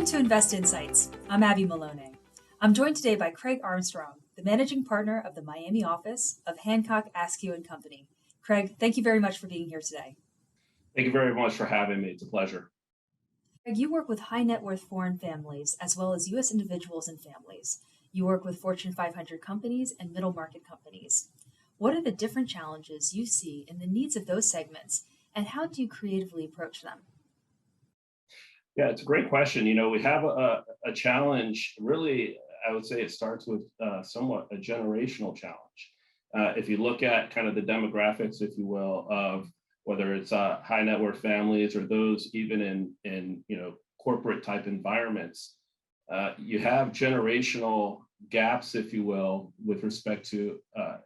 to Invest Insights. I'm Abby Maloney. I'm joined today by Craig Armstrong, the managing partner of the Miami office of Hancock Askew Company. Craig, thank you very much for being here today. Thank you very much for having me. It's a pleasure. Craig, you work with high net worth foreign families as well as U.S. individuals and families. You work with Fortune 500 companies and middle market companies. What are the different challenges you see in the needs of those segments, and how do you creatively approach them? Yeah, it's a great question. We have a challenge. Really, I would say it starts with somewhat a generational challenge. If you look at kind of the demographics, if you will, of whether it's high net worth families or those even in corporate type environments, you have generational gaps, if you will, with respect to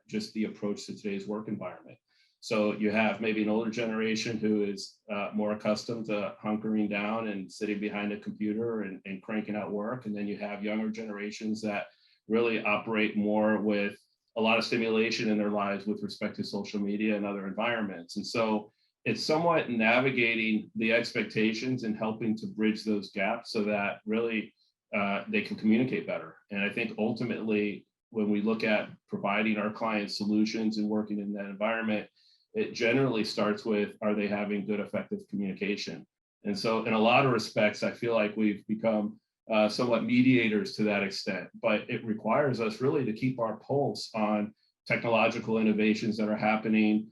just the approach to today's work environment. So you have maybe an older generation who is more accustomed to hunkering down and sitting behind a computer and cranking out work. And then you have younger generations that really operate more with a lot of stimulation in their lives with respect to social media and other environments. And so it's somewhat navigating the expectations and helping to bridge those gaps so that really they can communicate better. And I think ultimately, when we look at providing our clients solutions and working in that environment, it generally starts with, are they having good, effective communication? And so in a lot of respects, I feel like we've become somewhat mediators to that extent, but it requires us really to keep our pulse on technological innovations that are happening,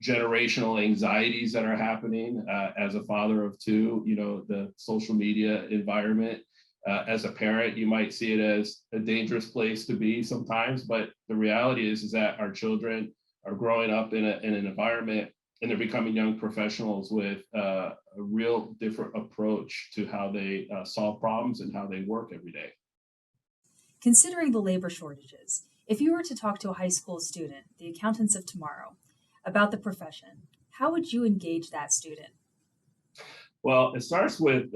generational anxieties that are happening. As a father of two, the social media environment, as a parent, you might see it as a dangerous place to be sometimes, but the reality is that our children are growing up in an environment and they're becoming young professionals with a real different approach to how they solve problems and how they work every day. Considering the labor shortages, if you were to talk to a high school student, the accountants of tomorrow, about the profession, how would you engage that student? Well, it starts with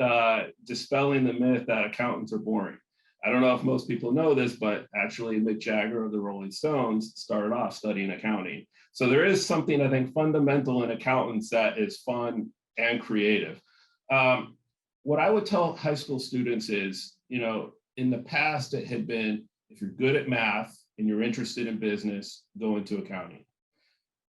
dispelling the myth that accountants are boring. I don't know if most people know this, but actually Mick Jagger of the Rolling Stones started off studying accounting. So there is something, I think, fundamental in accountants that is fun and creative. What I would tell high school students is, in the past, it had been, if you're good at math and you're interested in business, go into accounting.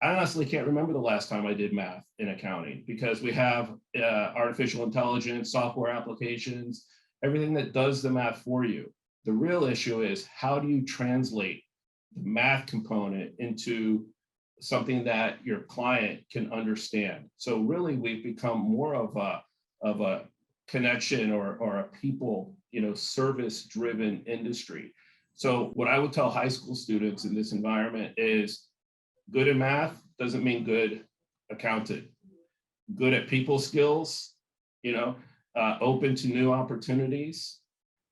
I honestly can't remember the last time I did math in accounting because we have artificial intelligence, software applications, everything that does the math for you. The real issue is, how do you translate the math component into something that your client can understand? So really, we've become more of a connection or a people, service-driven industry. So what I would tell high school students in this environment is, good at math doesn't mean good accountant. Good at people skills, open to new opportunities,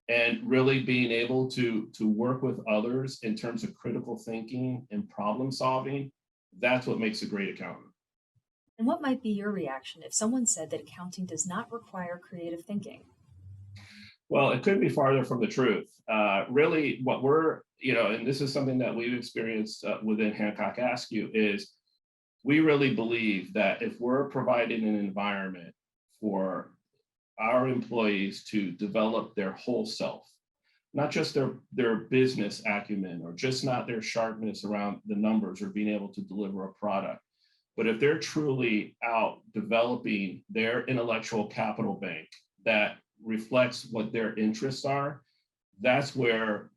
and really being able to work with others in terms of critical thinking and problem solving. That's what makes a great accountant. And what might be your reaction if someone said that accounting does not require creative thinking? Well, it couldn't be farther from the truth. Really, what we're, and this is something that we've experienced within Hancock Askew, is we really believe that if we're providing an environment for our employees to develop their whole self, not just their business acumen or just not their sharpness around the numbers or being able to deliver a product, but if they're truly out developing their intellectual capital bank that reflects what their interests are, that's where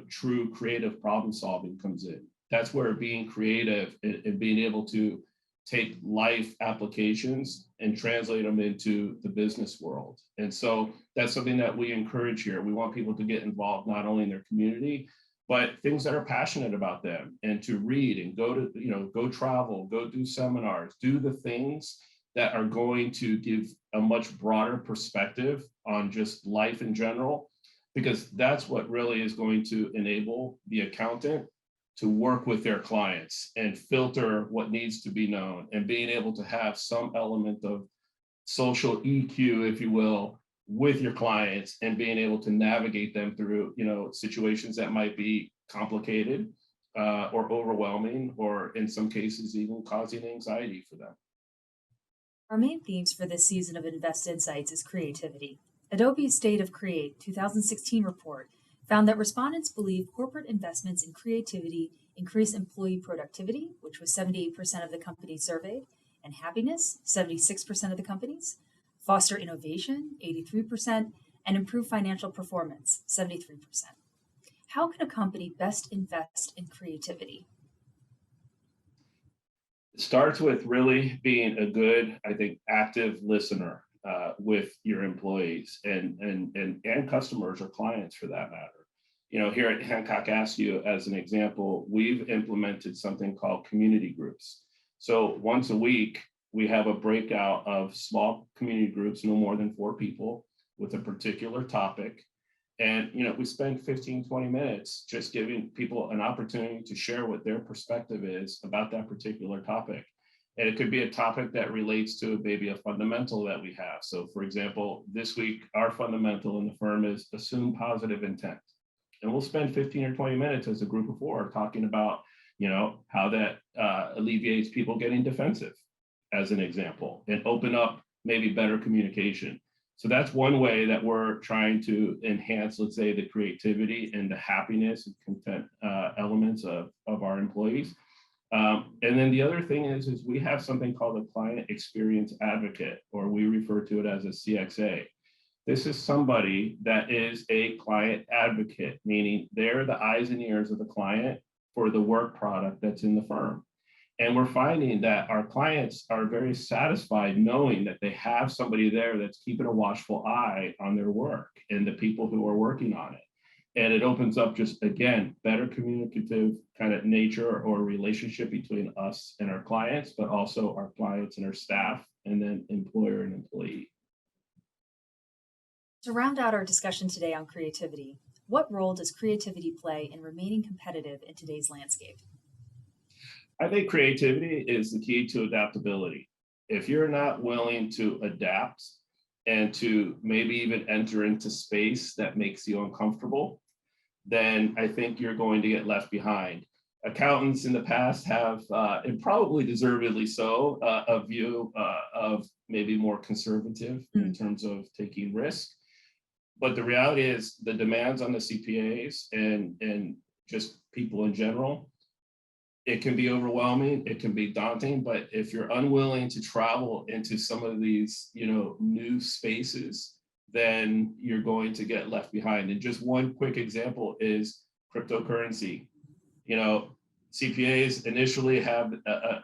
true creative problem solving comes in. That's where being creative and being able to take life applications and translate them into the business world. And so that's something that we encourage here. We want people to get involved not only in their community, but things that are passionate about them, and to read and go travel, go do seminars, do the things that are going to give a much broader perspective on just life in general, because that's what really is going to enable the accountant to work with their clients and filter what needs to be known, and being able to have some element of social EQ, if you will, with your clients, and being able to navigate them through, situations that might be complicated or overwhelming, or in some cases even causing anxiety for them. Our main themes for this season of Invest Insights is creativity. Adobe's State of Create 2016 report found that respondents believe corporate investments in creativity increase employee productivity, which was 78% of the companies surveyed, and happiness, 76% of the companies, foster innovation, 83%, and improve financial performance, 73%. How can a company best invest in creativity? It starts with really being a good, I think, active listener with your employees and customers or clients for that matter. Here at Hancock Askew, as an example, we've implemented something called community groups. So once a week, we have a breakout of small community groups, no more than 4 people, with a particular topic. And we spend 15, 20 minutes just giving people an opportunity to share what their perspective is about that particular topic. And it could be a topic that relates to maybe a fundamental that we have. So for example, this week, our fundamental in the firm is assume positive intent. And we'll spend 15 or 20 minutes as a group of 4 talking about, how that alleviates people getting defensive, as an example, and open up maybe better communication. So that's one way that we're trying to enhance, let's say, the creativity and the happiness and content elements of our employees. And then the other thing is we have something called a client experience advocate, or we refer to it as a CXA. This is somebody that is a client advocate, meaning they're the eyes and ears of the client for the work product that's in the firm. And we're finding that our clients are very satisfied knowing that they have somebody there that's keeping a watchful eye on their work and the people who are working on it. And it opens up just, again, better communicative kind of nature or relationship between us and our clients, but also our clients and our staff, and then employer and employee. To round out our discussion today on creativity, what role does creativity play in remaining competitive in today's landscape? I think creativity is the key to adaptability. If you're not willing to adapt and to maybe even enter into space that makes you uncomfortable, then I think you're going to get left behind. Accountants in the past have, and probably deservedly so, a view of maybe more conservative in terms of taking risk. But the reality is the demands on the CPAs and just people in general, it can be overwhelming, it can be daunting, but if you're unwilling to travel into some of these, new spaces, then you're going to get left behind. And just one quick example is cryptocurrency. CPAs initially have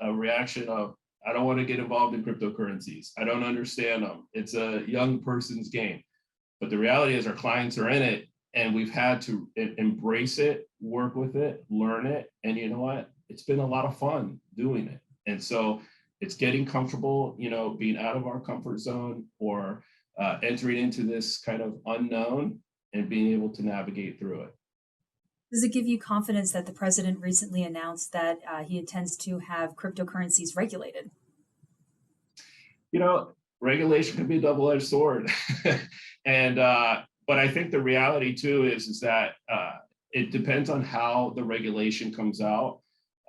a reaction of, I don't want to get involved in cryptocurrencies. I don't understand them. It's a young person's game. But the reality is our clients are in it, and we've had to embrace it, work with it, learn it. And you know what? It's been a lot of fun doing it. And so it's getting comfortable, being out of our comfort zone or entering into this kind of unknown and being able to navigate through it. Does it give you confidence that the president recently announced that he intends to have cryptocurrencies regulated? Regulation can be a double-edged sword. But I think the reality too is that it depends on how the regulation comes out.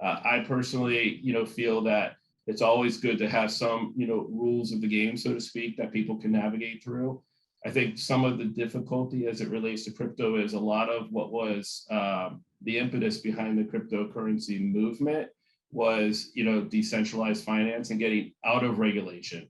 I personally, feel that it's always good to have some, rules of the game, so to speak, that people can navigate through. I think some of the difficulty as it relates to crypto is a lot of what was the impetus behind the cryptocurrency movement was, decentralized finance and getting out of regulation.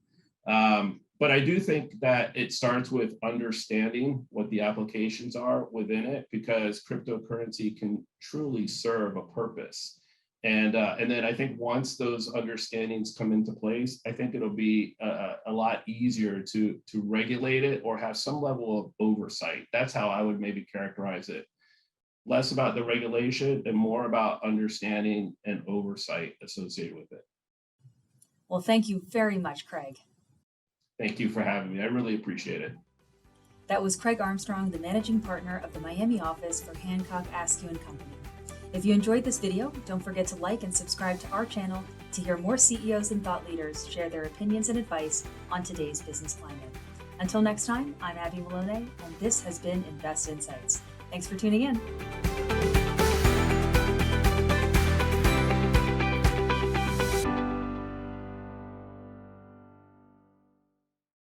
But I do think that it starts with understanding what the applications are within it, because cryptocurrency can truly serve a purpose. And then I think once those understandings come into place, I think it'll be a lot easier to regulate it or have some level of oversight. That's how I would maybe characterize it. Less about the regulation and more about understanding and oversight associated with it. Well, thank you very much, Craig. Thank you for having me. I really appreciate it. That was Craig Armstrong, the managing partner of the Miami office for Hancock Askew Company. If you enjoyed this video, don't forget to like and subscribe to our channel to hear more CEOs and thought leaders share their opinions and advice on today's business climate. Until next time, I'm Abby Malone, and this has been Invest Insights. Thanks for tuning in.